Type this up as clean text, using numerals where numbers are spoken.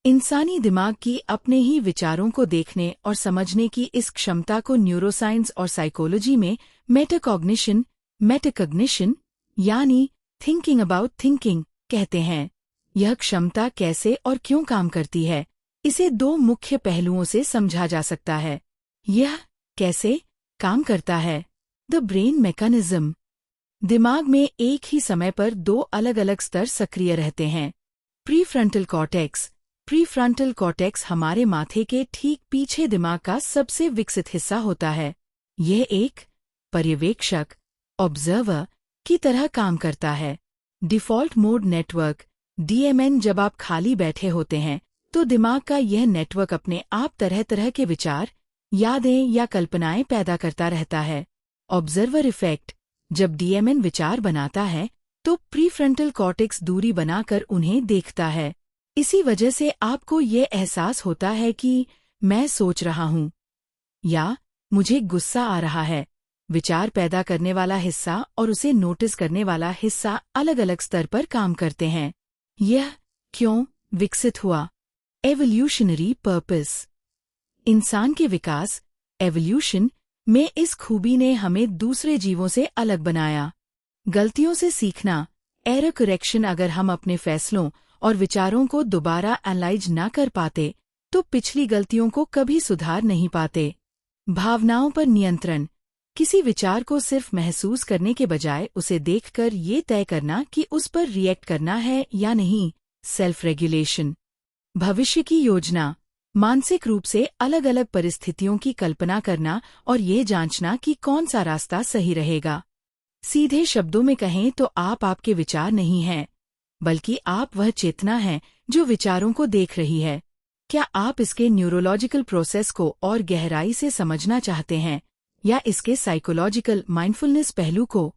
इंसानी दिमाग की अपने ही विचारों को देखने और समझने की इस क्षमता को न्यूरोसाइंस और साइकोलॉजी में मेटाकॉग्निशन यानी थिंकिंग अबाउट थिंकिंग कहते हैं। यह क्षमता कैसे और क्यों काम करती है, इसे दो मुख्य पहलुओं से समझा जा सकता है। यह कैसे काम करता है। The brain mechanism. दिमाग में एक ही समय पर दो अलग अलग स्तर सक्रिय रहते हैं। प्रीफ्रंटल कॉर्टेक्स हमारे माथे के ठीक पीछे दिमाग का सबसे विकसित हिस्सा होता है। यह एक पर्यवेक्षक ऑब्जर्वर की तरह काम करता है। Default mode network DMN। जब आप खाली बैठे होते हैं तो दिमाग का यह नेटवर्क अपने आप तरह तरह के विचार, यादें या कल्पनाएं पैदा करता रहता है। Observer effect. जब DMN विचार बनाता है तो प्रीफ्रंटल कॉर्टेक्स दूरी बनाकर उन्हें देखता है। इसी वजह से आपको ये एहसास होता है कि मैं सोच रहा हूँ या मुझे गुस्सा आ रहा है। विचार पैदा करने वाला हिस्सा और उसे नोटिस करने वाला हिस्सा अलग अलग स्तर पर काम करते हैं। यह क्यों विकसित हुआ। Evolutionary purpose. इंसान के विकास एवोल्यूशन में इस खूबी ने हमें दूसरे जीवों से अलग बनाया। गलतियों से सीखना एरर करेक्शन। अगर हम अपने फैसलों और विचारों को दोबारा एनालाइज न कर पाते तो पिछली गलतियों को कभी सुधार नहीं पाते। भावनाओं पर नियंत्रण। किसी विचार को सिर्फ महसूस करने के बजाय उसे देखकर ये तय करना कि उस पर रिएक्ट करना है या नहीं। Self regulation. भविष्य की योजना। मानसिक रूप से अलग अलग परिस्थितियों की कल्पना करना और ये जांचना कि कौन सा रास्ता सही रहेगा। सीधे शब्दों में कहें तो आप आपके विचार नहीं हैं, बल्कि आप वह चेतना हैं जो विचारों को देख रही है। क्या आप इसके न्यूरोलॉजिकल प्रोसेस को और गहराई से समझना चाहते हैं या इसके साइकोलॉजिकल माइंडफुलनेस पहलू को?